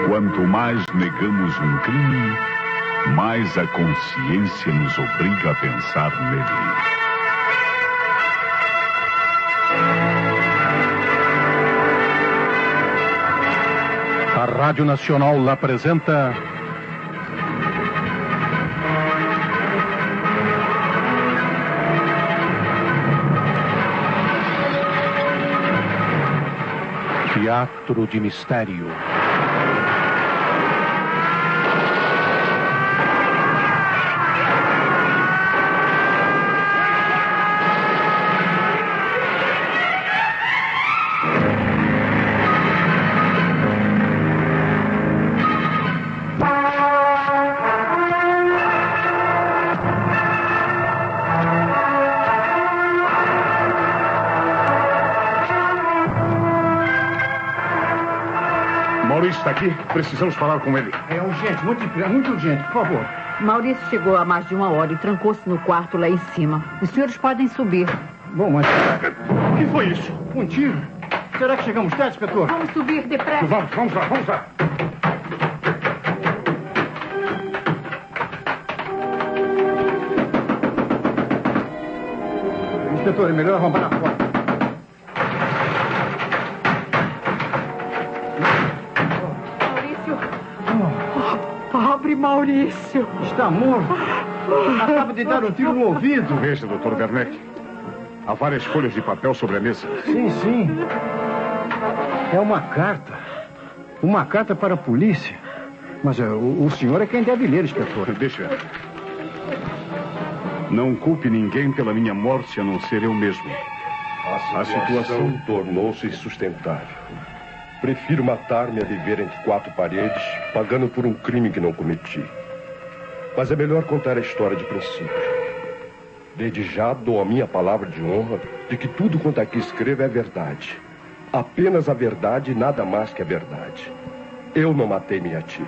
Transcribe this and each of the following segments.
Quanto mais negamos um crime, mais a consciência nos obriga a pensar nele. A Rádio Nacional apresenta... Teatro de Mistério. Maurício está aqui? Precisamos falar com ele. É urgente, muito urgente, por favor. Maurício chegou há mais de 1 hora e trancou-se no quarto lá em cima. Os senhores podem subir. Bom, mas... O que foi isso? Um tiro. Será que chegamos tarde, inspetor? Vamos subir depressa. Vamos lá. Inspetor, é melhor arrombar na porta. Pobre Maurício. Está morto. Acaba de dar um tiro no ouvido. Veja, Dr. Werneck. Há várias folhas de papel sobre a mesa. Sim. É uma carta. Uma carta para a polícia. Mas o senhor é quem deve ler, inspetor. Deixa. Não culpe ninguém pela minha morte, a não ser eu mesmo. A situação tornou-se insustentável. Prefiro matar-me a viver entre 4 paredes, pagando por um crime que não cometi. Mas é melhor contar a história de princípio. Desde já dou a minha palavra de honra de que tudo quanto aqui escrevo é verdade. Apenas a verdade e nada mais que a verdade. Eu não matei minha tia.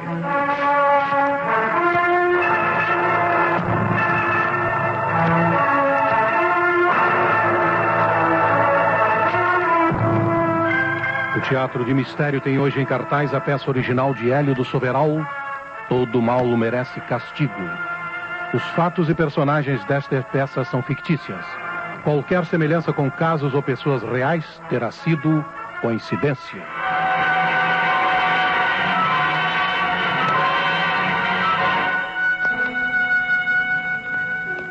O Teatro de Mistério tem hoje em cartaz a peça original de Hélio do Soberal, Todo Mal Merece Castigo. Os fatos e personagens desta peça são fictícias. Qualquer semelhança com casos ou pessoas reais terá sido coincidência.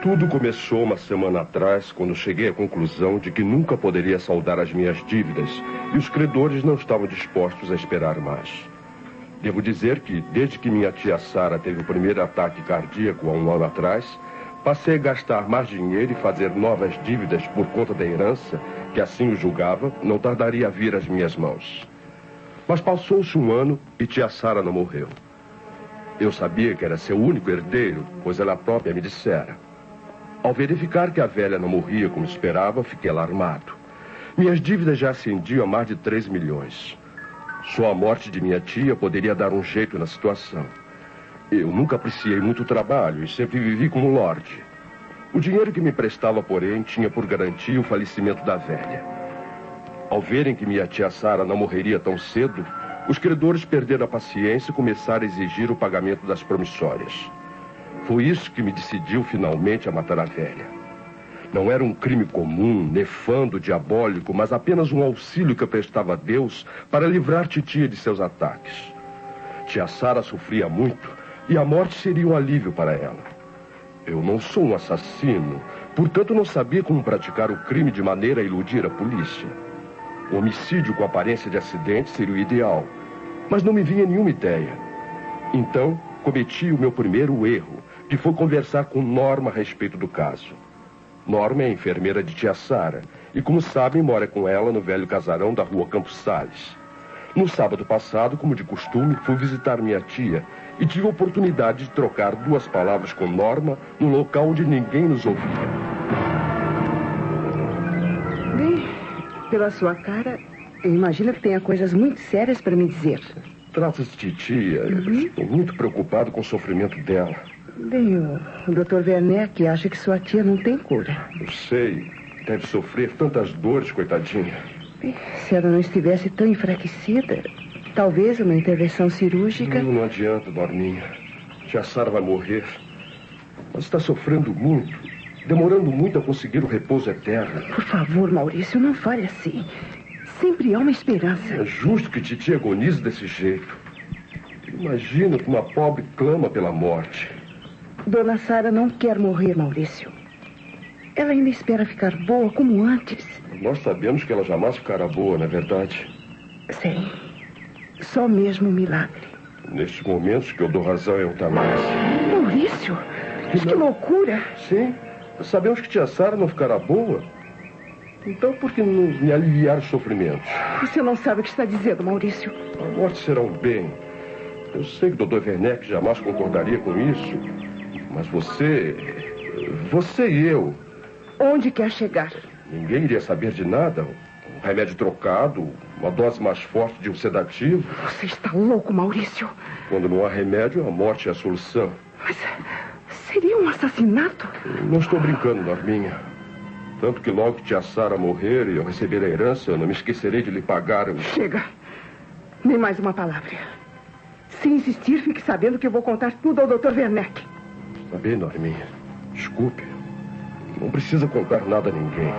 Tudo começou uma semana atrás, quando cheguei à conclusão de que nunca poderia saldar as minhas dívidas e os credores não estavam dispostos a esperar mais. Devo dizer que, desde que minha tia Sara teve o primeiro ataque cardíaco há 1 ano atrás, passei a gastar mais dinheiro e fazer novas dívidas por conta da herança, que assim o julgava, não tardaria a vir às minhas mãos. Mas passou-se 1 ano e tia Sara não morreu. Eu sabia que era seu único herdeiro, pois ela própria me dissera. Ao verificar que a velha não morria como esperava, fiquei alarmado. Minhas dívidas já ascendiam a mais de 3 milhões. Só a morte de minha tia poderia dar um jeito na situação. Eu nunca apreciei muito o trabalho e sempre vivi como lorde. O dinheiro que me prestava, porém, tinha por garantia o falecimento da velha. Ao verem que minha tia Sara não morreria tão cedo, os credores perderam a paciência e começaram a exigir o pagamento das promissórias. Foi isso que me decidiu finalmente a matar a velha. Não era um crime comum, nefando, diabólico, mas apenas um auxílio que eu prestava a Deus para livrar titia de seus ataques. Tia Sara sofria muito e a morte seria um alívio para ela. Eu não sou um assassino, portanto não sabia como praticar o crime de maneira a iludir a polícia. O homicídio com aparência de acidente seria o ideal, mas não me vinha nenhuma ideia. Então, cometi o meu primeiro erro, que foi conversar com Norma a respeito do caso. Norma é a enfermeira de tia Sara e, como sabem, mora com ela no velho casarão da rua Campos Sales. No sábado passado, como de costume, fui visitar minha tia e tive a oportunidade de trocar 2 palavras com Norma no local onde ninguém nos ouvia. Bem, pela sua cara, eu imagino que tenha coisas muito sérias para me dizer. Trata-se de tia. Eu estou muito preocupado com o sofrimento dela. Bem, o Dr. Werneck acha que sua tia não tem cura. Eu sei. Deve sofrer tantas dores, coitadinha. Se ela não estivesse tão enfraquecida, talvez uma intervenção cirúrgica... Não adianta, Norminha. Tia Sara vai morrer. Mas está sofrendo muito, demorando muito a conseguir o repouso eterno. Por favor, Maurício, não fale assim. Sempre há uma esperança. É justo que Titi agonize desse jeito. Imagina que uma pobre clama pela morte. Dona Sara não quer morrer, Maurício. Ela ainda espera ficar boa como antes. Nós sabemos que ela jamais ficará boa, não é verdade? Sim. Só mesmo um milagre. Nestes momentos que eu dou razão à eutanásia. Maurício, mas que loucura. Sim, sabemos que tia Sara não ficará boa. Então por que não me aliviar os sofrimentos? Você não sabe o que está dizendo, Maurício. A morte será um bem. Eu sei que o Dr. Werneck jamais concordaria com isso. Mas você e eu... Onde quer chegar? Ninguém iria saber de nada. Um remédio trocado, uma dose mais forte de um sedativo. Você está louco, Maurício. Quando não há remédio, a morte é a solução. Mas seria um assassinato? Não estou brincando, Norminha. Tanto que logo que tia Sara morrer e eu receber a herança, eu não me esquecerei de lhe pagar. Chega. Nem mais uma palavra. Se insistir, fique sabendo que eu vou contar tudo ao Dr. Werneck. Está bem, Norminha. Desculpe. Não precisa contar nada a ninguém.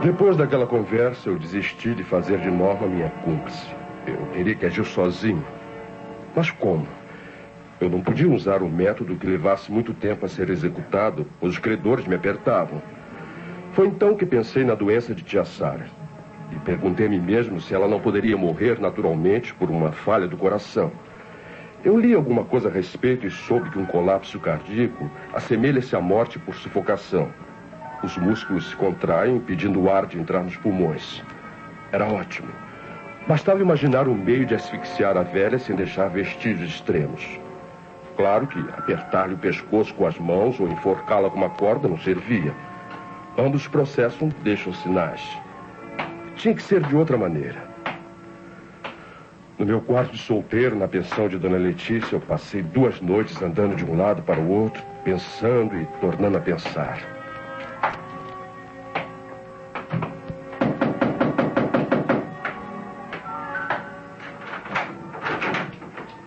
Depois daquela conversa, eu desisti de fazer de Norma minha cúmplice. Eu teria que agir sozinho. Mas como? Eu não podia usar um método que levasse muito tempo a ser executado, pois os credores me apertavam. Foi então que pensei na doença de tia Sara. E perguntei a mim mesmo se ela não poderia morrer naturalmente por uma falha do coração. Eu li alguma coisa a respeito e soube que um colapso cardíaco assemelha-se à morte por sufocação. Os músculos se contraem, impedindo o ar de entrar nos pulmões. Era ótimo. Bastava imaginar um meio de asfixiar a velha sem deixar vestígios extremos. Claro que apertar-lhe o pescoço com as mãos ou enforcá-la com uma corda não servia. Ambos os processos deixam sinais. Tinha que ser de outra maneira. No meu quarto de solteiro, na pensão de Dona Letícia, eu passei 2 noites andando de um lado para o outro, pensando e tornando a pensar.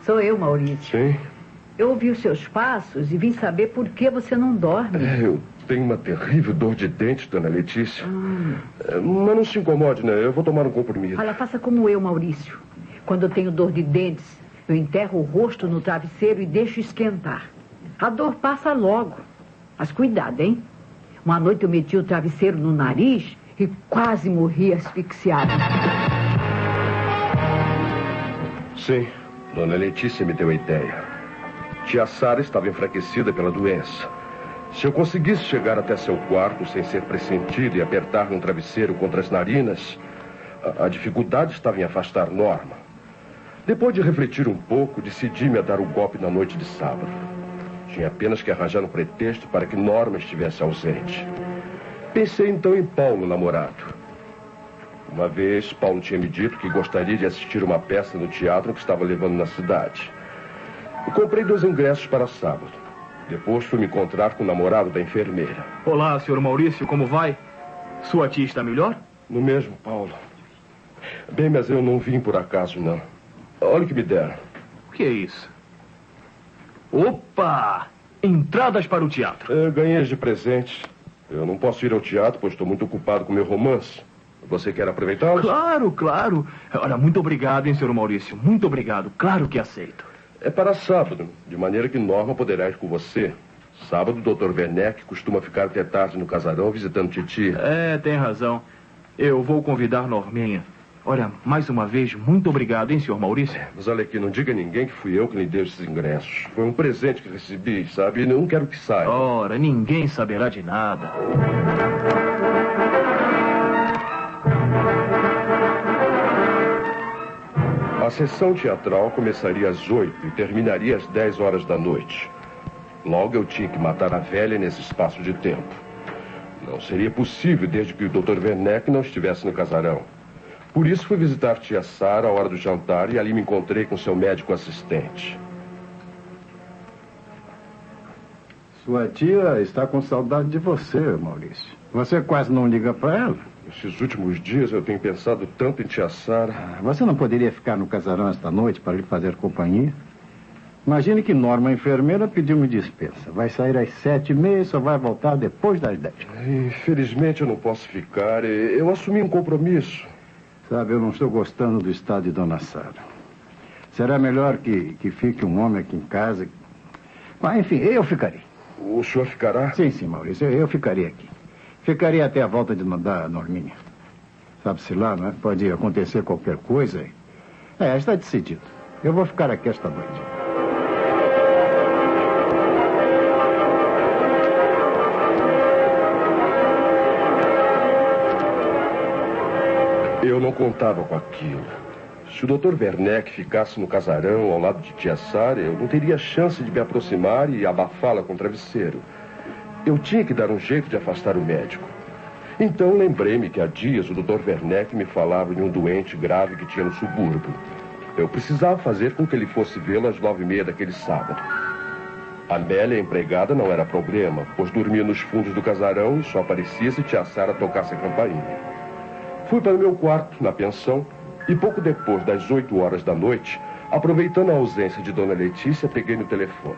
Sou eu, Maurício. Sim? Eu ouvi os seus passos e vim saber por que você não dorme. Eu tenho uma terrível dor de dente, Dona Letícia. Mas não se incomode, né? Eu vou tomar um comprimido. Olha, faça como eu, Maurício. Quando eu tenho dor de dentes, eu enterro o rosto no travesseiro e deixo esquentar. A dor passa logo. Mas cuidado, hein? Uma noite eu meti o travesseiro no nariz e quase morri asfixiada. Sim, Dona Letícia me deu a ideia. Tia Sara estava enfraquecida pela doença. Se eu conseguisse chegar até seu quarto sem ser pressentido e apertar um travesseiro contra as narinas, a dificuldade estava em afastar Norma. Depois de refletir um pouco, decidi-me a dar o golpe na noite de sábado. Tinha apenas que arranjar um pretexto para que Norma estivesse ausente. Pensei então em Paulo, namorado. Uma vez, Paulo tinha me dito que gostaria de assistir uma peça no teatro que estava levando na cidade. E comprei 2 ingressos para sábado. Depois fui me encontrar com o namorado da enfermeira. Olá, senhor Maurício, como vai? Sua tia está melhor? No mesmo, Paulo. Bem, mas eu não vim por acaso, não. Olha o que me deram. O que é isso? Opa! Entradas para o teatro. Eu ganhei de presente. Eu não posso ir ao teatro, pois estou muito ocupado com meu romance. Você quer aproveitá-los? Claro, claro. Olha, muito obrigado, hein, senhor Maurício. Muito obrigado. Claro que aceito. É para sábado, de maneira que Norma poderá ir com você. Sábado, o Dr. Werneck costuma ficar até tarde no casarão visitando Titi. É, tem razão. Eu vou convidar Norminha. Olha, mais uma vez, muito obrigado, hein, senhor Maurício? Mas olha aqui, não diga a ninguém que fui eu que lhe dei esses ingressos. Foi um presente que recebi, sabe? E não quero que saia. Ora, ninguém saberá de nada. A sessão teatral começaria às 8 e terminaria às 10 horas da noite. Logo eu tinha que matar a velha nesse espaço de tempo. Não seria possível desde que o Dr. Werneck não estivesse no casarão. Por isso fui visitar tia Sara à hora do jantar e ali me encontrei com seu médico assistente. Sua tia está com saudade de você, Maurício. Você quase não liga para ela. Esses últimos dias eu tenho pensado tanto em tia Sara. Você não poderia ficar no casarão esta noite para lhe fazer companhia? Imagine que Norma, a enfermeira, pediu-me dispensa. Vai sair às 7h30 e só vai voltar depois das 10. Infelizmente eu não posso ficar. Eu assumi um compromisso. Sabe, eu não estou gostando do estado de Dona Sara. Será melhor que fique um homem aqui em casa. Mas, enfim, eu ficarei. O senhor ficará? Sim, Maurício, eu ficaria aqui. Ficaria até a volta da Norminha. Sabe-se lá, não é? Pode acontecer qualquer coisa. Está decidido. Eu vou ficar aqui esta noite. Eu não contava com aquilo. Se o Dr. Werneck ficasse no casarão ao lado de tia Sara, eu não teria chance de me aproximar e abafá-la com o travesseiro. Eu tinha que dar um jeito de afastar o médico. Então lembrei-me que há dias o Dr. Werneck me falava de um doente grave que tinha no subúrbio. Eu precisava fazer com que ele fosse vê-lo às 9h30 daquele sábado. Amélia, a empregada, não era problema, pois dormia nos fundos do casarão e só aparecia se tia Sara tocasse a campainha. Fui para o meu quarto, na pensão, e pouco depois das 8 horas da noite, aproveitando a ausência de Dona Letícia, peguei no telefone.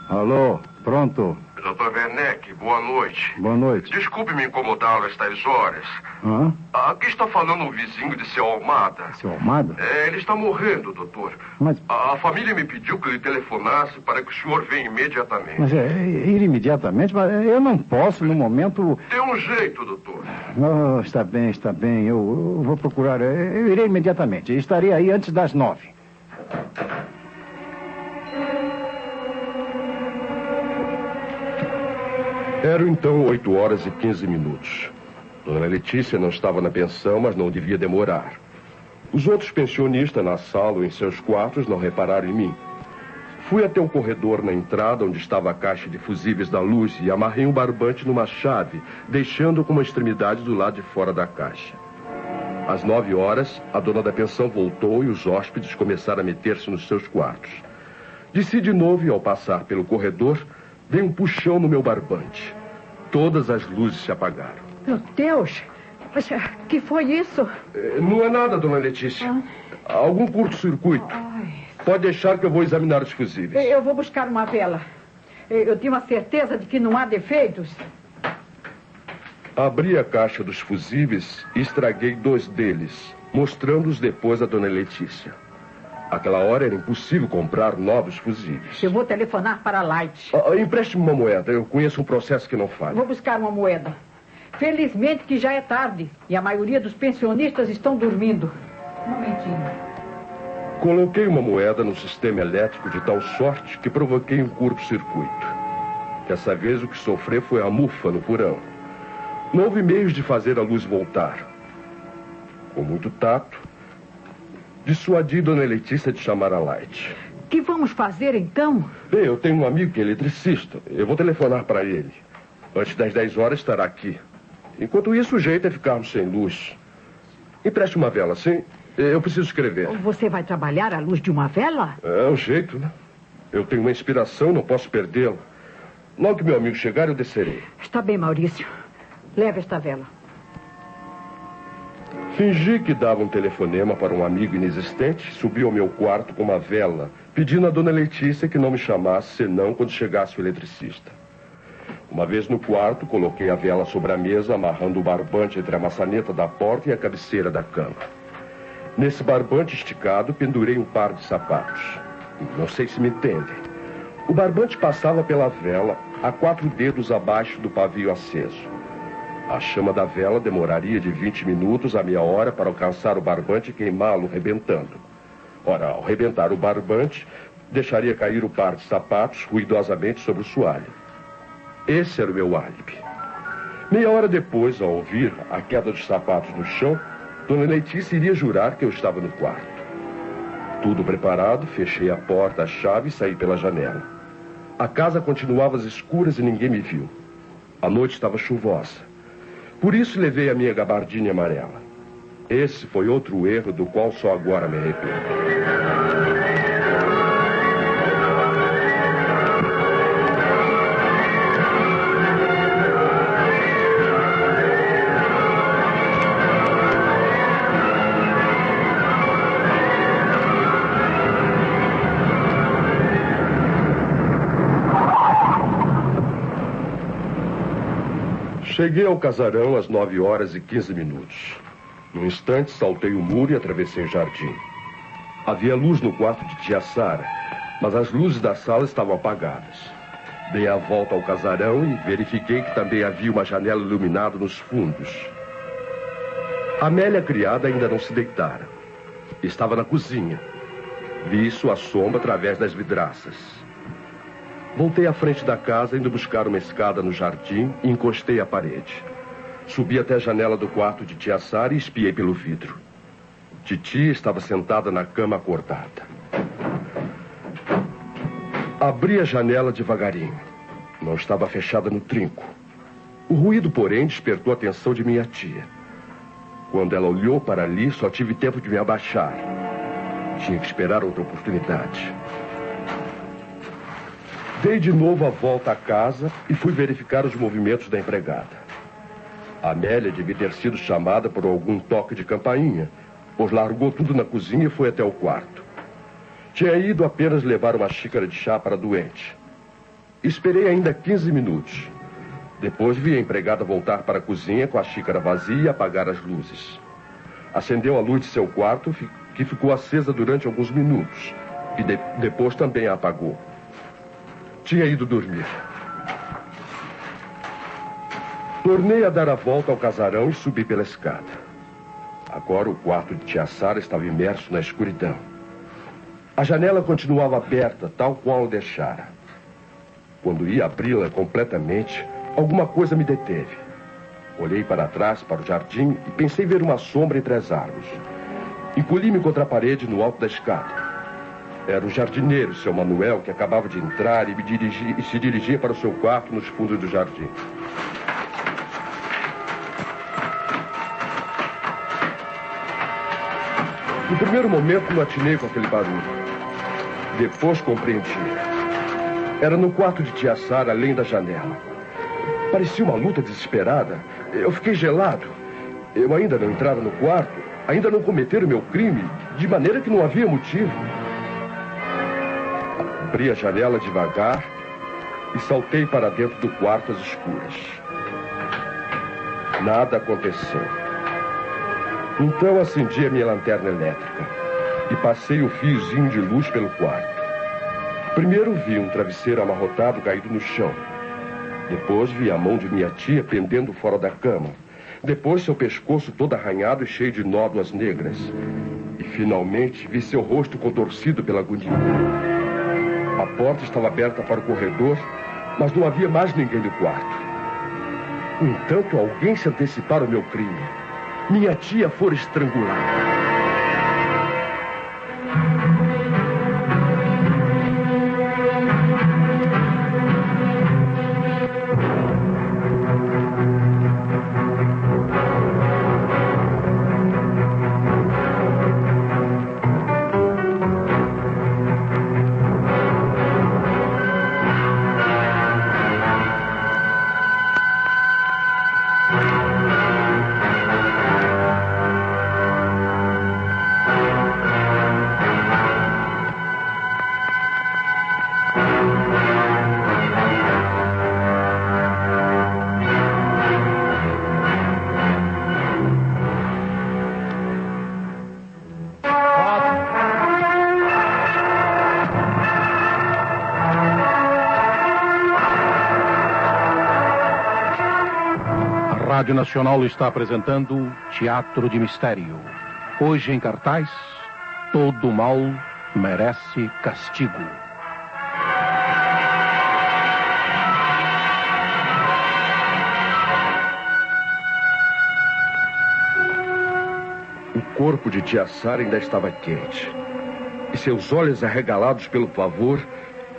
Alô, pronto. Dr. Werneck, boa noite. Boa noite. Desculpe me incomodá-lo a estas horas. Hã? Aqui está falando um vizinho de seu Almada. Seu Almada? Ele está morrendo, doutor. Mas... A família me pediu que lhe telefonasse para que o senhor venha imediatamente. Mas ir imediatamente? Mas eu não posso, no momento... Dê um jeito, doutor. Oh, está bem. Eu vou procurar. Eu irei imediatamente. Estarei aí antes das 9h. Eram então 8h15. Dona Letícia não estava na pensão, mas não devia demorar. Os outros pensionistas na sala ou em seus quartos não repararam em mim. Fui até o corredor na entrada, onde estava a caixa de fusíveis da luz, e amarrei um barbante numa chave, deixando-o com uma extremidade do lado de fora da caixa. Às 9h, a dona da pensão voltou e os hóspedes começaram a meter-se nos seus quartos. Desci de novo e, ao passar pelo corredor, dei um puxão no meu barbante. Todas as luzes se apagaram. Meu Deus! Mas que foi isso? Não é nada, dona Letícia. Algum curto-circuito. Pode deixar que eu vou examinar os fusíveis. Eu vou buscar uma vela. Eu tenho a certeza de que não há defeitos. Abri a caixa dos fusíveis e estraguei 2 deles, mostrando-os depois à dona Letícia. Aquela hora era impossível comprar novos fusíveis. Eu vou telefonar para a Light. Empreste-me uma moeda. Eu conheço um processo que não falha. Vou buscar uma moeda. Felizmente que já é tarde e a maioria dos pensionistas estão dormindo. Um momentinho. Coloquei uma moeda no sistema elétrico de tal sorte que provoquei um curto-circuito. Dessa vez o que sofri foi a mufa no porão. Não houve meios de fazer a luz voltar. Com muito tato, dissuadi Dona Letícia de chamar a Light. O que vamos fazer, então? Bem, eu tenho um amigo que é eletricista. Eu vou telefonar para ele. Antes das 10h estará aqui. Enquanto isso, o jeito é ficarmos sem luz. Empreste uma vela, sim? Eu preciso escrever. Você vai trabalhar à luz de uma vela? É o jeito, né? Eu tenho uma inspiração, não posso perdê-la. Logo que meu amigo chegar, eu descerei. Está bem, Maurício. Leve esta vela. Fingi que dava um telefonema para um amigo inexistente, subi ao meu quarto com uma vela, pedindo à dona Letícia que não me chamasse senão quando chegasse o eletricista. Uma vez no quarto, coloquei a vela sobre a mesa, amarrando o barbante entre a maçaneta da porta e a cabeceira da cama. Nesse barbante esticado, pendurei um par de sapatos. Não sei se me entendem. O barbante passava pela vela, a 4 dedos abaixo do pavio aceso. A chama da vela demoraria de 20 minutos a meia hora para alcançar o barbante e queimá-lo, rebentando. Ora, ao rebentar o barbante, deixaria cair o par de sapatos ruidosamente sobre o soalho. Esse era o meu álibi. Meia hora depois, ao ouvir a queda dos sapatos no chão, Dona Letícia iria jurar que eu estava no quarto. Tudo preparado, fechei a porta, a chave e saí pela janela. A casa continuava às escuras e ninguém me viu. A noite estava chuvosa. Por isso levei a minha gabardine amarela. Esse foi outro erro do qual só agora me arrependo. Cheguei ao casarão às 9h15. Num instante, saltei o muro e atravessei o jardim. Havia luz no quarto de tia Sara, mas as luzes da sala estavam apagadas. Dei a volta ao casarão e verifiquei que também havia uma janela iluminada nos fundos. Amélia, a criada, ainda não se deitara. Estava na cozinha. Vi sua sombra através das vidraças. Voltei à frente da casa, indo buscar uma escada no jardim e encostei à parede. Subi até a janela do quarto de tia Sara e espiei pelo vidro. Titia estava sentada na cama acordada. Abri a janela devagarinho. Não estava fechada no trinco. O ruído, porém, despertou a atenção de minha tia. Quando ela olhou para ali, só tive tempo de me abaixar. Tinha que esperar outra oportunidade. Dei de novo a volta à casa e fui verificar os movimentos da empregada. A Amélia devia ter sido chamada por algum toque de campainha, pois largou tudo na cozinha e foi até o quarto. Tinha ido apenas levar uma xícara de chá para a doente. Esperei ainda 15 minutos. Depois vi a empregada voltar para a cozinha com a xícara vazia e apagar as luzes. Acendeu a luz de seu quarto, que ficou acesa durante alguns minutos, e depois também a apagou. Tinha ido dormir. Tornei a dar a volta ao casarão e subi pela escada. Agora o quarto de tia Sara estava imerso na escuridão. A janela continuava aberta, tal qual o deixara. Quando ia abri-la completamente, alguma coisa me deteve. Olhei para trás, para o jardim, e pensei ver uma sombra entre as árvores. Encolhi-me contra a parede no alto da escada. Era o jardineiro, seu Manuel, que acabava de entrar e se dirigia para o seu quarto nos fundos do jardim. No primeiro momento, não atinei com aquele barulho. Depois compreendi. Era no quarto de tia Sara, além da janela. Parecia uma luta desesperada. Eu fiquei gelado. Eu ainda não entrara no quarto, ainda não cometera o meu crime, de maneira que não havia motivo. Abri a janela devagar e saltei para dentro do quarto às escuras. Nada aconteceu. Então acendi a minha lanterna elétrica e passei o fiozinho de luz pelo quarto. Primeiro vi um travesseiro amarrotado caído no chão. Depois vi a mão de minha tia pendendo fora da cama. Depois seu pescoço todo arranhado e cheio de nódoas negras. E finalmente vi seu rosto contorcido pela agonia. A porta estava aberta para o corredor, mas não havia mais ninguém no quarto. No entanto, alguém se antecipara ao meu crime. Minha tia fora estrangulada. A Rádio Nacional está apresentando Teatro de Mistério. Hoje em cartaz, Todo Mal Merece Castigo. O corpo de tia Sara ainda estava quente. E seus olhos arregalados pelo pavor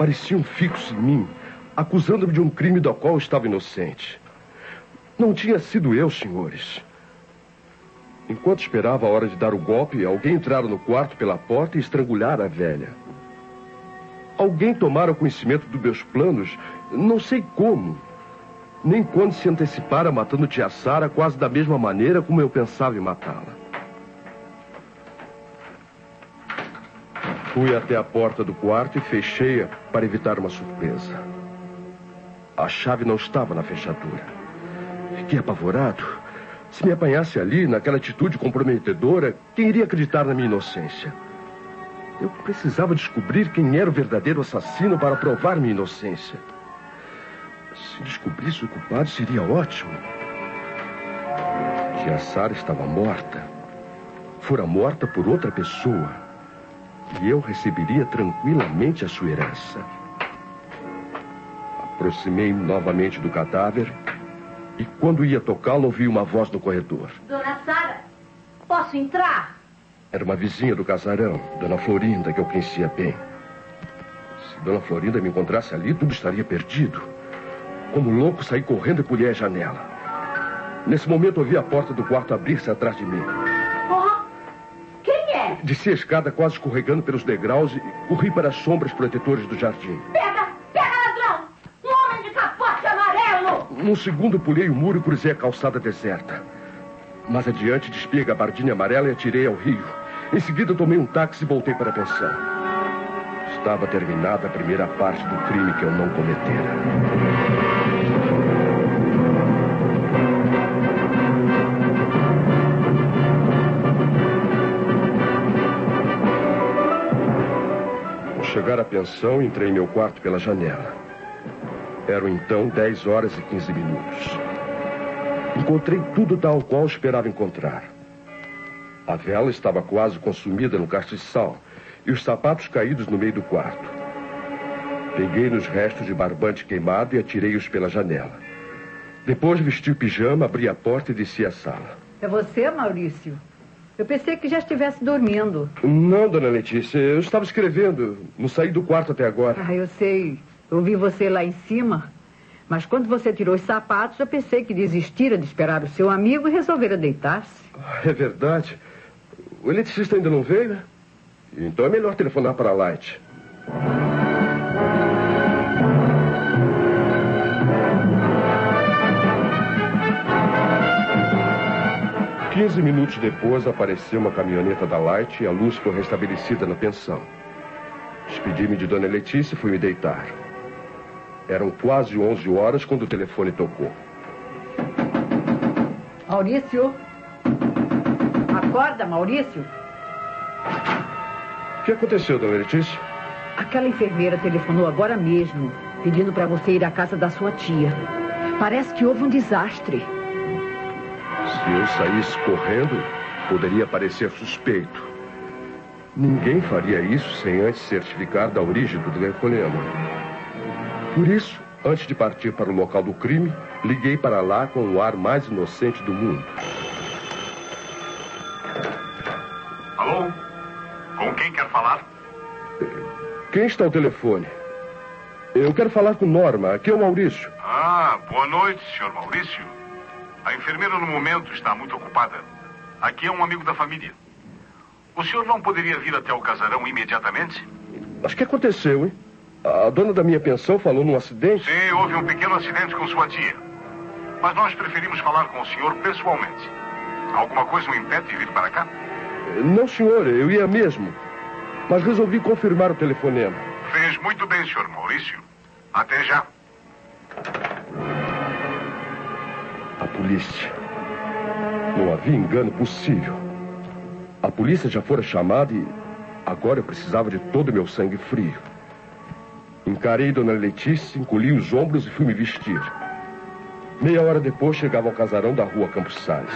pareciam fixos em mim, acusando-me de um crime do qual eu estava inocente. Não tinha sido eu, senhores. Enquanto esperava a hora de dar o golpe, alguém entrara no quarto pela porta e estrangulara a velha. Alguém tomara conhecimento dos meus planos, não sei como, nem quando se antecipara matando tia Sara quase da mesma maneira como eu pensava em matá-la. Fui até a porta do quarto e fechei-a para evitar uma surpresa. A chave não estava na fechadura. Fiquei apavorado. Se me apanhasse ali, naquela atitude comprometedora, quem iria acreditar na minha inocência? Eu precisava descobrir quem era o verdadeiro assassino para provar minha inocência. Se descobrisse o culpado, seria ótimo. Tia Sara estava morta. Fora morta por outra pessoa. E eu receberia tranquilamente a sua herança. Aproximei-me novamente do cadáver e quando ia tocá-lo, ouvi uma voz no corredor. Dona Sara, posso entrar? Era uma vizinha do casarão, Dona Florinda, que eu conhecia bem. Se Dona Florinda me encontrasse ali, tudo estaria perdido. Como louco, saí correndo e pulei a janela. Nesse momento, ouvi a porta do quarto abrir-se atrás de mim. Desci a escada quase escorregando pelos degraus e corri para as sombras protetoras do jardim. Pega, ladrão! Um homem de capote amarelo! Num segundo, pulei o muro e cruzei a calçada deserta. Mais adiante, despiei a gabardina amarela e atirei ao rio. Em seguida, tomei um táxi e voltei para a pensão. Estava terminada a primeira parte do crime que eu não cometera. Chegar à pensão, entrei em meu quarto pela janela. Eram então 10 horas e 15 minutos. Encontrei tudo tal qual esperava encontrar. A vela estava quase consumida no castiçal e os sapatos caídos no meio do quarto. Peguei nos restos de barbante queimado e atirei-os pela janela. Depois vesti o pijama, abri a porta e desci à sala. É você, Maurício? Eu pensei que já estivesse dormindo. Não, dona Letícia, eu estava escrevendo. Não saí do quarto até agora. Ah, eu sei. Eu vi você lá em cima. Mas quando você tirou os sapatos, eu pensei que desistira de esperar o seu amigo e resolvera deitar-se. É verdade. O eletricista ainda não veio, né? Então é melhor telefonar para a Light. Quinze minutos depois, apareceu uma caminhoneta da Light e a luz foi restabelecida na pensão. Despedi-me de Dona Letícia e fui me deitar. Eram quase 11 horas quando o telefone tocou. Maurício? Acorda, Maurício. O que aconteceu, Dona Letícia? Aquela enfermeira telefonou agora mesmo, pedindo para você ir à casa da sua tia. Parece que houve um desastre. Se eu saísse correndo, poderia parecer suspeito. Ninguém faria isso sem antes certificar da origem do telefonema. Por isso, antes de partir para o local do crime, liguei para lá com o ar mais inocente do mundo. Alô? Com quem quer falar? Quem está ao telefone? Eu quero falar com Norma. Aqui é o Maurício. Ah, boa noite, senhor Maurício. A enfermeira no momento está muito ocupada. Aqui é um amigo da família. O senhor não poderia vir até o casarão imediatamente? Mas o que aconteceu, hein? A dona da minha pensão falou num acidente? Sim, houve um pequeno acidente com sua tia. Mas nós preferimos falar com o senhor pessoalmente. Alguma coisa o impede de vir para cá? Não, senhor, eu ia mesmo. Mas resolvi confirmar o telefonema. Fez muito bem, senhor Maurício. Até já. A polícia. Não havia engano possível. A polícia já fora chamada e agora eu precisava de todo o meu sangue frio. Encarei Dona Letícia, encolhi os ombros e fui me vestir. Meia hora depois chegava ao casarão da rua Campos Sales.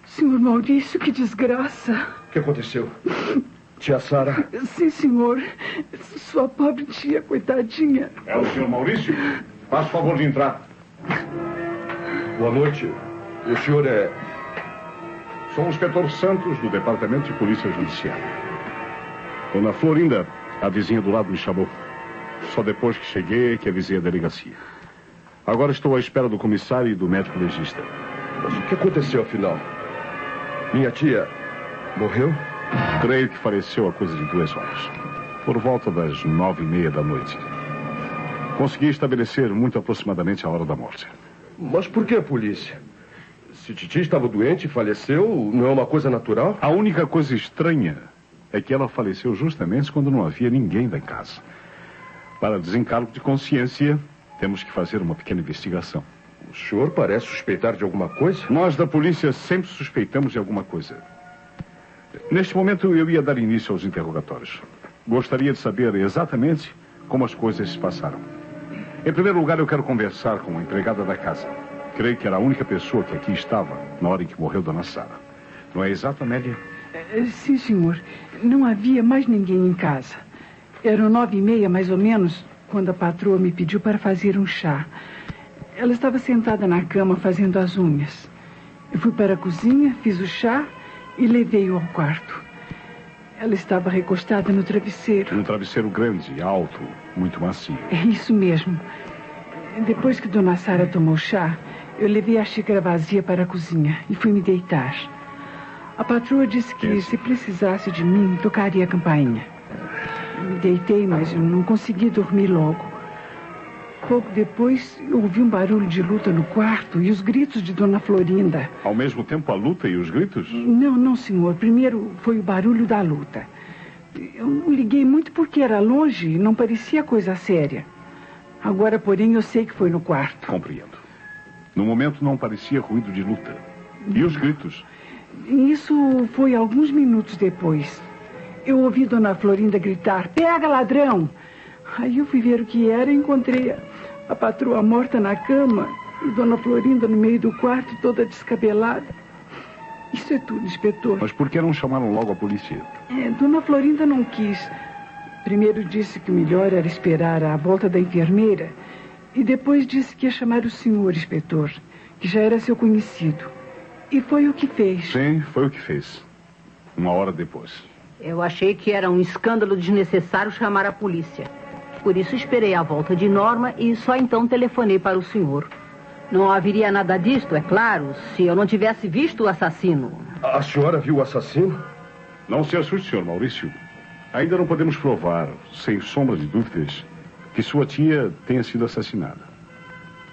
Senhor Maurício, que desgraça. O que aconteceu? Tia Sara? Sim, senhor. Sua pobre tia, coitadinha. É o senhor Maurício? Faça o favor de entrar. Boa noite. O senhor é... Sou o inspetor Santos, do Departamento de Polícia Judiciária. Dona Florinda, a vizinha do lado, me chamou. Só depois que cheguei que avisei a delegacia. Agora estou à espera do comissário e do médico legista. Mas o que aconteceu, afinal? Minha tia morreu? Creio que faleceu a coisa de 2 horas. Por volta das 9h30 da noite. Consegui estabelecer muito aproximadamente a hora da morte. Mas por que a polícia? Se Titi estava doente e faleceu, não é uma coisa natural? A única coisa estranha é que ela faleceu justamente quando não havia ninguém da casa. Para desencargo de consciência, temos que fazer uma pequena investigação. O senhor parece suspeitar de alguma coisa? Nós da polícia sempre suspeitamos de alguma coisa. Neste momento eu ia dar início aos interrogatórios. Gostaria de saber exatamente como as coisas se passaram. Em primeiro lugar, eu quero conversar com a empregada da casa. Creio que era a única pessoa que aqui estava na hora em que morreu Dona Sara. Não é exato, Amélia? Sim, senhor. Não havia mais ninguém em casa. Eram 9h30, mais ou menos, quando a patroa me pediu para fazer um chá. Ela estava sentada na cama fazendo as unhas. Eu fui para a cozinha, fiz o chá e levei-o ao quarto. Ela estava recostada no travesseiro. Um travesseiro grande, alto, muito macio. É isso mesmo. Depois que Dona Sara tomou chá, eu levei a xícara vazia para a cozinha e fui me deitar. A patroa disse que se precisasse de mim, tocaria a campainha. Me deitei, mas eu não consegui dormir logo. Pouco depois, eu ouvi um barulho de luta no quarto e os gritos de Dona Florinda. Ao mesmo tempo, a luta e os gritos? Não, senhor. Primeiro foi o barulho da luta. Eu não liguei muito porque era longe e não parecia coisa séria. Agora, porém, eu sei que foi no quarto. Compreendo. No momento, não parecia ruído de luta. E os gritos? Isso foi alguns minutos depois. Eu ouvi Dona Florinda gritar: "Pega, ladrão!" Aí eu fui ver o que era e encontrei a patroa morta na cama e Dona Florinda no meio do quarto, toda descabelada. Isso é tudo, inspetor. Mas por que não chamaram logo a polícia? Dona Florinda não quis. Primeiro disse que o melhor era esperar a volta da enfermeira e depois disse que ia chamar o senhor, inspetor, que já era seu conhecido. E foi o que fez. Sim, foi o que fez. 1 hora depois. Eu achei que era um escândalo desnecessário chamar a polícia. Por isso esperei a volta de Norma e só então telefonei para o senhor. Não haveria nada disto, é claro, se eu não tivesse visto o assassino. A senhora viu o assassino? Não se assuste, senhor Maurício. Ainda não podemos provar, sem sombra de dúvidas, que sua tia tenha sido assassinada.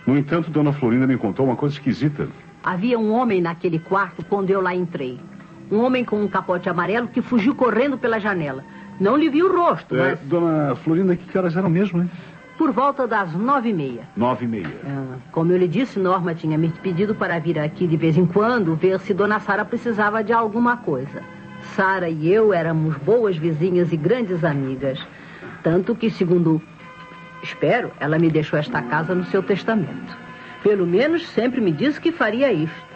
No entanto, Dona Florinda me contou uma coisa esquisita. Havia um homem naquele quarto quando eu lá entrei. Um homem com um capote amarelo que fugiu correndo pela janela. Não lhe vi o rosto, mas... Dona Florinda, que horas eram mesmo, hein? Por volta das 9h30. 9h30. Como eu lhe disse, Norma tinha me pedido para vir aqui de vez em quando ver se Dona Sara precisava de alguma coisa. Sara e eu éramos boas vizinhas e grandes amigas. Tanto que, segundo espero, ela me deixou esta casa no seu testamento. Pelo menos sempre me disse que faria isto.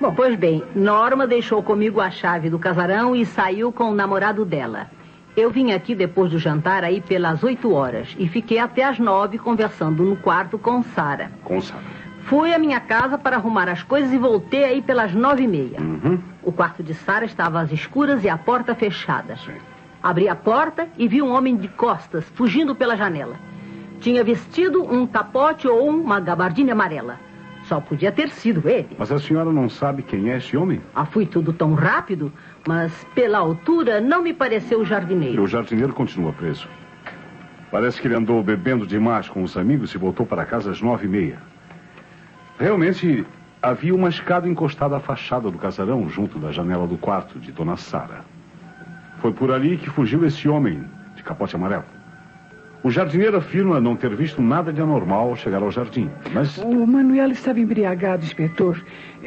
Bom, pois bem, Norma deixou comigo a chave do casarão e saiu com o namorado dela. Eu vim aqui depois do jantar aí pelas 8 horas e fiquei até às 9 conversando no quarto com Sara. Com Sara. Fui à minha casa para arrumar as coisas e voltei aí pelas 9h30. Uhum. O quarto de Sara estava às escuras e a porta fechada. Sim. Abri a porta e vi um homem de costas fugindo pela janela. Tinha vestido um capote ou uma gabardina amarela. Só podia ter sido ele. Mas a senhora não sabe quem é esse homem? Foi tudo tão rápido, mas pela altura não me pareceu o jardineiro. E o jardineiro continua preso. Parece que ele andou bebendo demais com os amigos e voltou para casa às 9h30. Realmente, havia uma escada encostada à fachada do casarão, junto da janela do quarto de Dona Sara. Foi por ali que fugiu esse homem de capote amarelo. O jardineiro afirma não ter visto nada de anormal ao chegar ao jardim, mas... O Manuel estava embriagado, inspetor.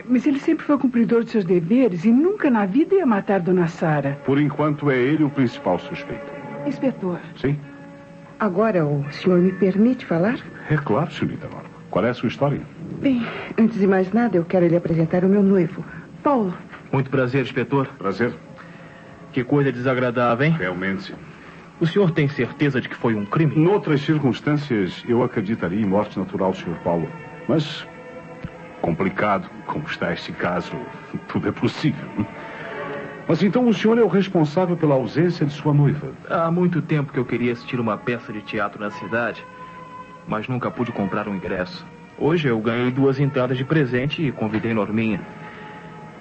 Mas ele sempre foi cumpridor de seus deveres e nunca na vida ia matar Dona Sara. Por enquanto, é ele o principal suspeito. Inspetor. Sim? Agora o senhor me permite falar? É claro, senhorita Norma. Qual é a sua história? Bem, antes de mais nada, eu quero lhe apresentar o meu noivo, Paulo. Muito prazer, inspetor. Prazer. Que coisa desagradável, hein? Realmente. O senhor tem certeza de que foi um crime? Em outras circunstâncias, eu acreditaria em morte natural, Sr. Paulo. Mas complicado como está este caso, tudo é possível. Mas então o senhor é o responsável pela ausência de sua noiva? Há muito tempo que eu queria assistir uma peça de teatro na cidade, mas nunca pude comprar um ingresso. Hoje eu ganhei 2 entradas de presente e convidei Norminha.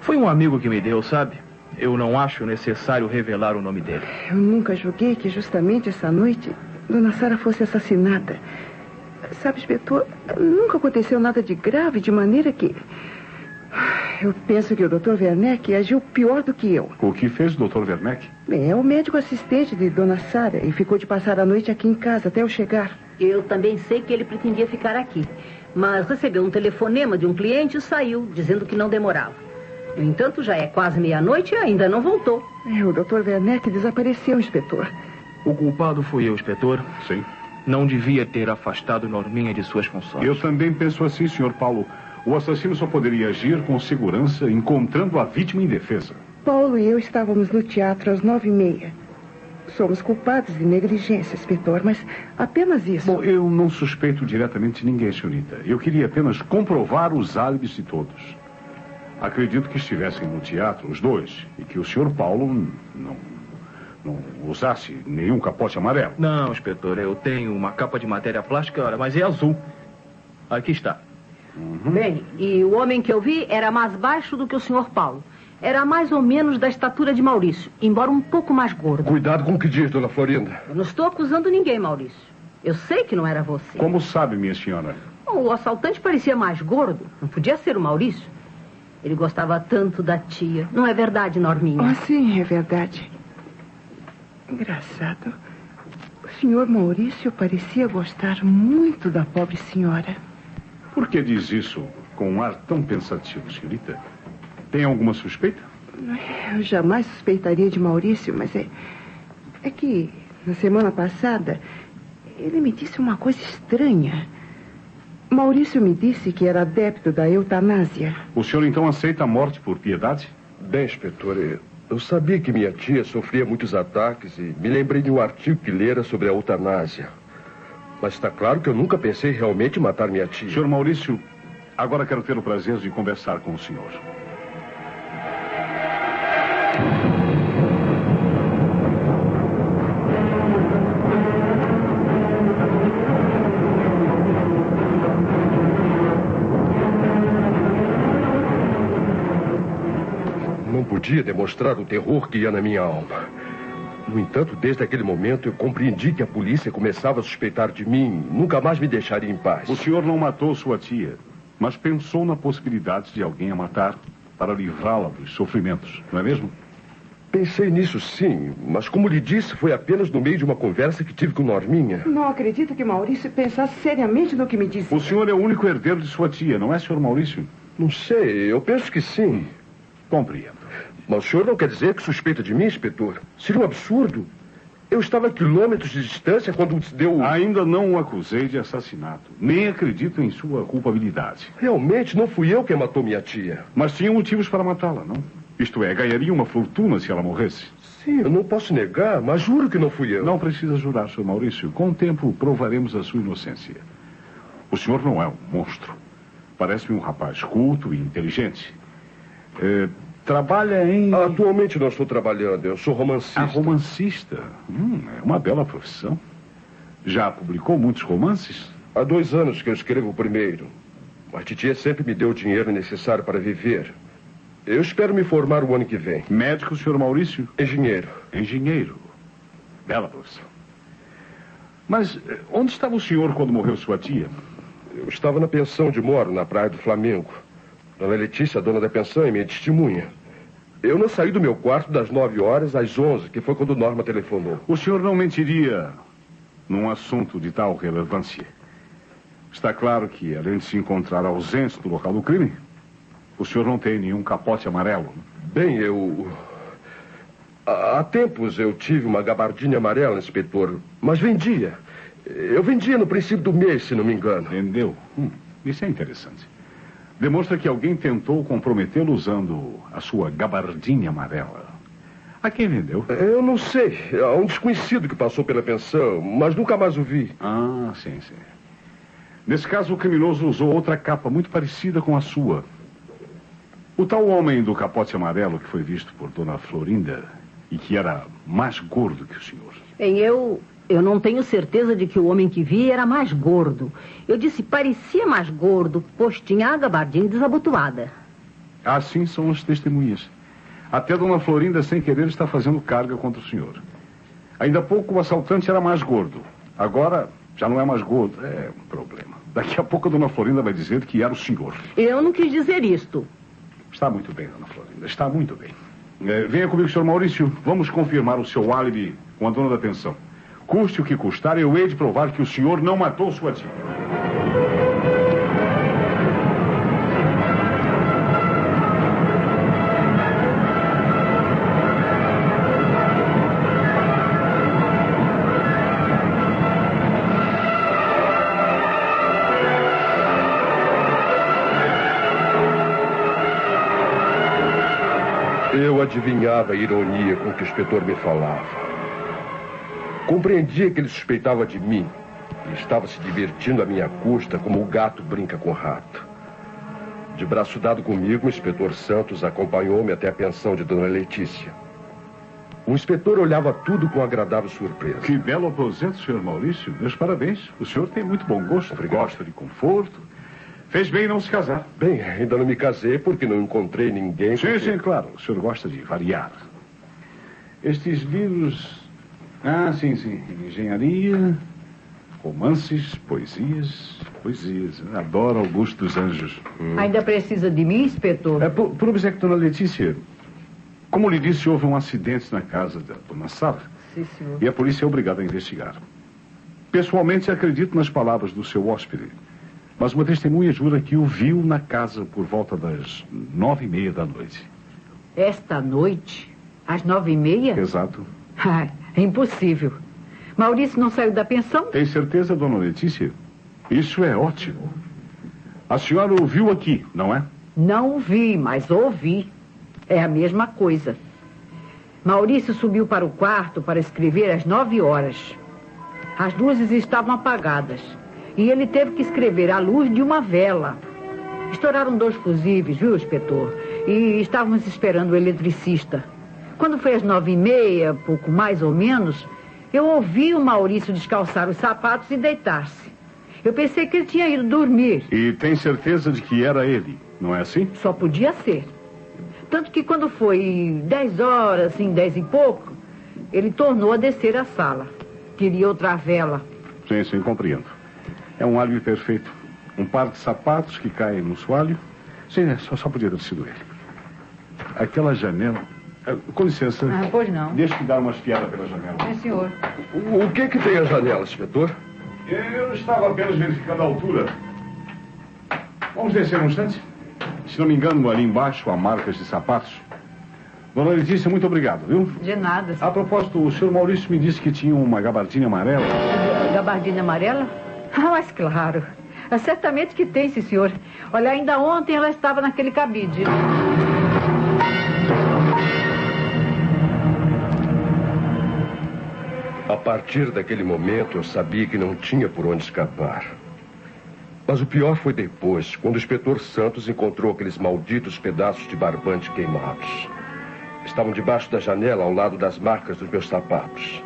Foi um amigo que me deu, sabe? Eu não acho necessário revelar o nome dele. Eu nunca julguei que justamente essa noite Dona Sara fosse assassinada. Sabe, inspetor, nunca aconteceu nada de grave, de maneira que... Eu penso que o Dr. Werneck agiu pior do que eu. O que fez o Dr. Werneck? Bem, é o médico assistente de Dona Sara e ficou de passar a noite aqui em casa até eu chegar. Eu também sei que ele pretendia ficar aqui, mas recebeu um telefonema de um cliente e saiu, dizendo que não demorava. No entanto, já é quase meia-noite e ainda não voltou. O Dr. Werneck desapareceu, inspetor. O culpado fui eu, inspetor. Sim. Não devia ter afastado Norminha de suas funções. Eu também penso assim, Sr. Paulo. O assassino só poderia agir com segurança, encontrando a vítima indefesa. Paulo e eu estávamos no teatro às 9h30. Somos culpados de negligência, inspetor, mas apenas isso. Bom, eu não suspeito diretamente ninguém, senhorita. Eu queria apenas comprovar os álibis de todos. Acredito que estivessem no teatro os dois e que o Sr. Paulo não usasse nenhum capote amarelo. Não, inspetor, eu tenho uma capa de matéria plástica, mas é azul. Aqui está. Bem, e o homem que eu vi era mais baixo do que o Sr. Paulo. Era mais ou menos da estatura de Maurício, embora um pouco mais gordo. Cuidado com o que diz, dona Florinda. Eu não estou acusando ninguém, Maurício. Eu sei que não era você. Como sabe, minha senhora? O assaltante parecia mais gordo. Não podia ser o Maurício. Ele gostava tanto da tia. Não é verdade, Norminha? Ah, sim, é verdade. Engraçado. O senhor Maurício parecia gostar muito da pobre senhora. Por que diz isso com um ar tão pensativo, senhorita? Tem alguma suspeita? Eu jamais suspeitaria de Maurício, mas é que na semana passada ele me disse uma coisa estranha. Maurício me disse que era adepto da eutanásia. O senhor então aceita a morte por piedade? Bem, inspetor, eu sabia que minha tia sofria muitos ataques e me lembrei de um artigo que lera sobre a eutanásia. Mas está claro que eu nunca pensei realmente em matar minha tia. Senhor Maurício, agora quero ter o prazer de conversar com o senhor. Não podia demonstrar o terror que ia na minha alma. No entanto, desde aquele momento, eu compreendi que a polícia começava a suspeitar de mim. Nunca mais me deixaria em paz. O senhor não matou sua tia, mas pensou na possibilidade de alguém a matar para livrá-la dos sofrimentos, não é mesmo? Pensei nisso, sim. Mas, como lhe disse, foi apenas no meio de uma conversa que tive com Norminha. Não acredito que Maurício pensasse seriamente no que me disse. O senhor é o único herdeiro de sua tia, não é, senhor Maurício? Não sei, eu penso que sim. Compreendo. Mas o senhor não quer dizer que suspeita de mim, inspetor? Seria um absurdo. Eu estava a quilômetros de distância quando se deu... Ainda não o acusei de assassinato. Nem acredito em sua culpabilidade. Realmente, não fui eu quem matou minha tia. Mas tinha motivos para matá-la, não? Isto é, ganharia uma fortuna se ela morresse. Sim, eu não posso negar, mas juro que não fui eu. Não precisa jurar, senhor Maurício. Com o tempo, provaremos a sua inocência. O senhor não é um monstro. Parece-me um rapaz culto e inteligente. Trabalha em... Atualmente não estou trabalhando, eu sou romancista. Ah, romancista? É uma bela profissão. Já publicou muitos romances? Há 2 anos que eu escrevo o primeiro. A titia sempre me deu o dinheiro necessário para viver. Eu espero me formar o ano que vem. Médico, senhor Maurício? Engenheiro. Engenheiro. Bela profissão. Mas onde estava o senhor quando morreu sua tia? Eu estava na pensão de Moro, na Praia do Flamengo. Dona Letícia, dona da pensão, é minha testemunha. Eu não saí do meu quarto das 9 horas às 11, que foi quando Norma telefonou. O senhor não mentiria num assunto de tal relevância. Está claro que, além de se encontrar ausente do local do crime, o senhor não tem nenhum capote amarelo. Bem, há tempos eu tive uma gabardina amarela, inspetor, mas vendia. Eu vendia no princípio do mês, se não me engano. Vendeu? Isso é interessante. Demonstra que alguém tentou comprometê-lo usando a sua gabardinha amarela. A quem vendeu? Eu não sei. Há um desconhecido que passou pela pensão, mas nunca mais o vi. Ah, sim. Nesse caso, o criminoso usou outra capa muito parecida com a sua. O tal homem do capote amarelo que foi visto por Dona Florinda e que era mais gordo que o senhor. Bem, eu não tenho certeza de que o homem que vi era mais gordo. Eu disse parecia mais gordo, pois tinha a gabardina desabotoada. Assim são as testemunhas. Até Dona Florinda, sem querer, está fazendo carga contra o senhor. Ainda há pouco o assaltante era mais gordo. Agora já não é mais gordo. É um problema. Daqui a pouco a Dona Florinda vai dizer que era o senhor. Eu não quis dizer isto. Está muito bem, Dona Florinda. Está muito bem. Venha comigo, Sr. Maurício. Vamos confirmar o seu álibi com a dona da pensão. Custe o que custar, eu hei de provar que o senhor não matou sua tia. Eu adivinhava a ironia com que o inspetor me falava. Compreendia que ele suspeitava de mim e estava se divertindo à minha custa como o gato brinca com o rato. De braço dado comigo, o inspetor Santos acompanhou-me até a pensão de Dona Letícia. O inspetor olhava tudo com agradável surpresa. Que belo aposento, Sr. Maurício. Meus parabéns. O senhor tem muito bom gosto. Obrigado. Gosta de conforto. Fez bem não se casar. Bem, ainda não me casei porque não encontrei ninguém. Sim, claro. O senhor gosta de variar. Estes livros... Ah, sim. Engenharia, romances, poesias. Adoro Augusto dos Anjos. Ainda precisa de mim, inspetor? Por obséquio, Dona Letícia, como lhe disse, houve um acidente na casa da Dona Sara. Sim, senhor. E a polícia é obrigada a investigar. Pessoalmente, acredito nas palavras do seu hóspede. Mas uma testemunha jura que o viu na casa por volta das 9h30 da noite. Esta noite? Às 9h30? Exato. É impossível. Maurício não saiu da pensão? Tem certeza, Dona Letícia? Isso é ótimo. A senhora o viu aqui, não é? Não vi, mas ouvi. É a mesma coisa. Maurício subiu para o quarto para escrever às 9h. As luzes estavam apagadas. E ele teve que escrever à luz de uma vela. Estouraram 2 fusíveis, viu, inspetor? E estávamos esperando o eletricista. Quando foi às 9h30, pouco mais ou menos, eu ouvi o Maurício descalçar os sapatos e deitar-se. Eu pensei que ele tinha ido dormir. E tem certeza de que era ele, não é assim? Só podia ser. Tanto que quando foi 10h, assim, 10 e pouco, ele tornou a descer a sala. Queria outra vela. Sim, compreendo. É um álibi perfeito. Um par de sapatos que caem no soalho. Sim, só podia ter sido ele. Aquela janela... Com licença. Pois não. Deixa-me dar uma espiada pela janela. Sim, senhor. O que tem a janela, inspetor? Eu estava apenas verificando a altura. Vamos descer um instante? Se não me engano, ali embaixo há marcas de sapatos. Dona Letícia, muito obrigado, viu? De nada. A propósito, o senhor Maurício me disse que tinha uma gabardina amarela. Gabardina amarela? Mas claro. Certamente que tem, sim, senhor. Olha, ainda ontem ela estava naquele cabide. A partir daquele momento, eu sabia que não tinha por onde escapar. Mas o pior foi depois, quando o inspetor Santos encontrou aqueles malditos pedaços de barbante queimados. Estavam debaixo da janela, ao lado das marcas dos meus sapatos.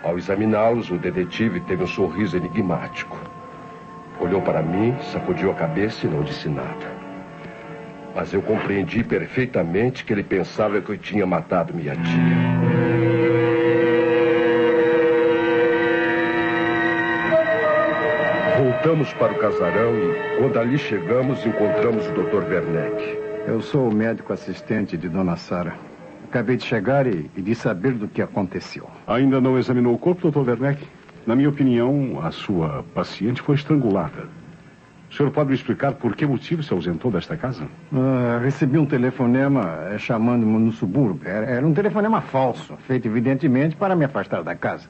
Ao examiná-los, o detetive teve um sorriso enigmático. Olhou para mim, sacudiu a cabeça e não disse nada. Mas eu compreendi perfeitamente que ele pensava que eu tinha matado minha tia. Voltamos para o casarão e, quando ali chegamos, encontramos o Dr. Werneck. Eu sou o médico assistente de Dona Sara. Acabei de chegar e de saber do que aconteceu. Ainda não examinou o corpo, Dr. Werneck? Na minha opinião, a sua paciente foi estrangulada. O senhor pode me explicar por que motivo se ausentou desta casa? Recebi um telefonema chamando-me no subúrbio. Era um telefonema falso, feito evidentemente para me afastar da casa.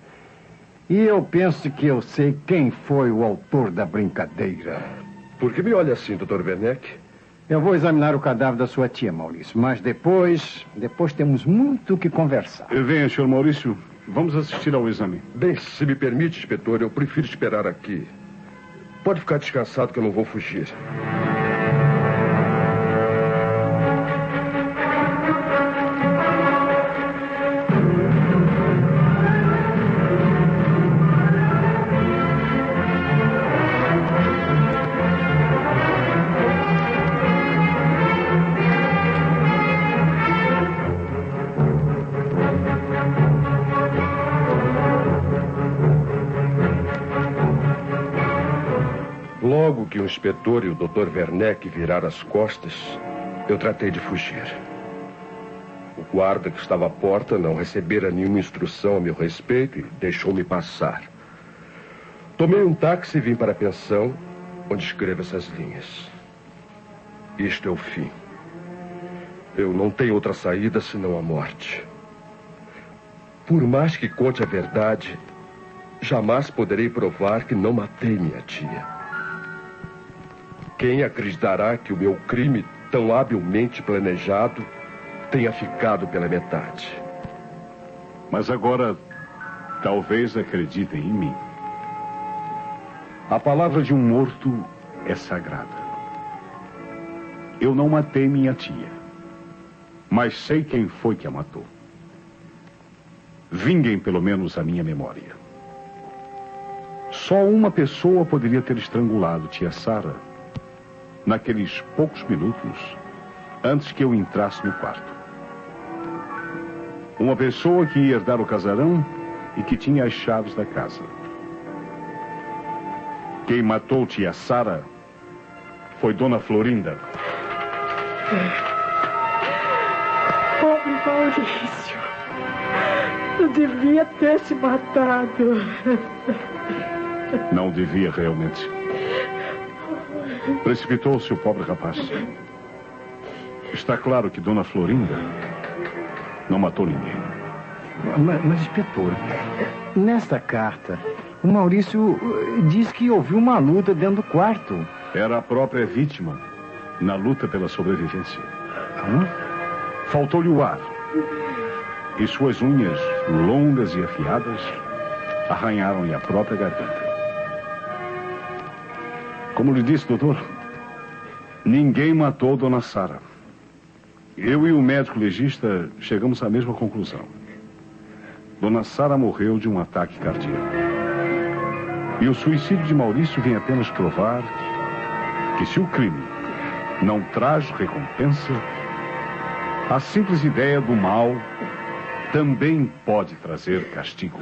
E eu penso que eu sei quem foi o autor da brincadeira. Por que me olha assim, Dr. Werneck? Eu vou examinar o cadáver da sua tia, Maurício. Mas depois temos muito o que conversar. Venha, senhor Maurício. Vamos assistir ao exame. Bem, se me permite, inspetor, eu prefiro esperar aqui. Pode ficar descansado que eu não vou fugir. Logo que o inspetor e o Dr. Werneck viraram as costas, eu tratei de fugir. O guarda que estava à porta não recebera nenhuma instrução a meu respeito e deixou-me passar. Tomei um táxi e vim para a pensão, onde escrevo essas linhas. Isto é o fim. Eu não tenho outra saída senão a morte. Por mais que conte a verdade, jamais poderei provar que não matei minha tia. Quem acreditará que o meu crime, tão habilmente planejado, tenha ficado pela metade? Mas agora, talvez acreditem em mim. A palavra de um morto é sagrada. Eu não matei minha tia, mas sei quem foi que a matou. Vinguem pelo menos a minha memória. Só uma pessoa poderia ter estrangulado tia Sara naqueles poucos minutos antes que eu entrasse no quarto. Uma pessoa que ia herdar o casarão e que tinha as chaves da casa. Quem matou tia Sara foi Dona Florinda. Pobre Maurício. Eu devia ter se matado. Não devia realmente. Precipitou-se o pobre rapaz. Está claro que Dona Florinda não matou ninguém. Mas inspetor, nesta carta, o Maurício diz que ouviu uma luta dentro do quarto. Era a própria vítima na luta pela sobrevivência. Faltou-lhe o ar. E suas unhas, longas e afiadas, arranharam-lhe a própria garganta. Como lhe disse, doutor, ninguém matou Dona Sara. Eu e o médico legista chegamos à mesma conclusão. Dona Sara morreu de um ataque cardíaco. E o suicídio de Maurício vem apenas provar que se o crime não traz recompensa, a simples ideia do mal também pode trazer castigo.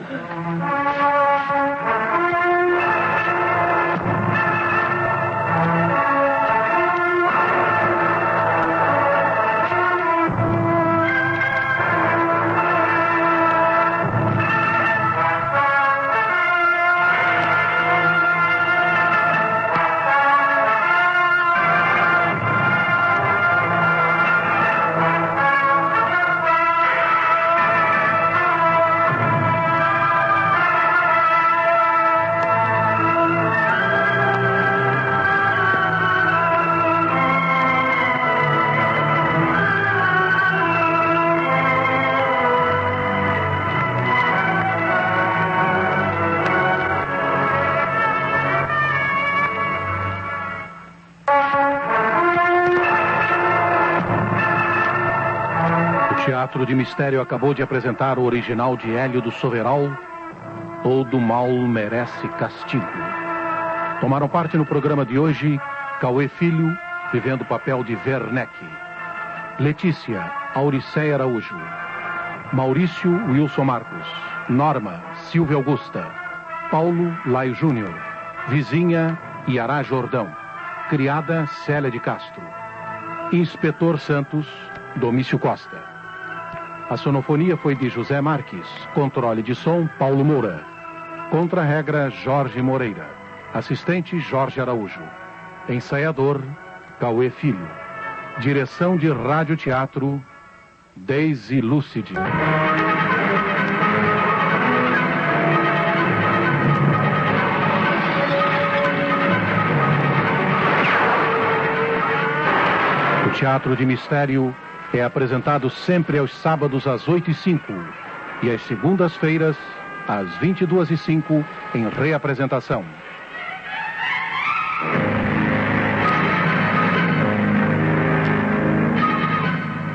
O Teatro de Mistério acabou de apresentar o original de Hélio do Soveral, Todo Mal Merece Castigo. Tomaram parte no programa de hoje Cauê Filho, vivendo o papel de Werneck, Letícia, Auriceia Araújo, Maurício, Wilson Marcos, Norma, Silvia Augusta, Paulo, Laio Júnior, Vizinha, Iará Jordão, Criada, Célia de Castro, Inspetor Santos, Domício Costa. A sonofonia foi de José Marques, controle de som, Paulo Moura, contra-regra, Jorge Moreira, assistente, Jorge Araújo, ensaiador, Cauê Filho, direção de rádio-teatro, Daisy Lúcide. O Teatro de Mistério é apresentado sempre aos sábados às 8h05 e às segundas-feiras às 22h05 em reapresentação.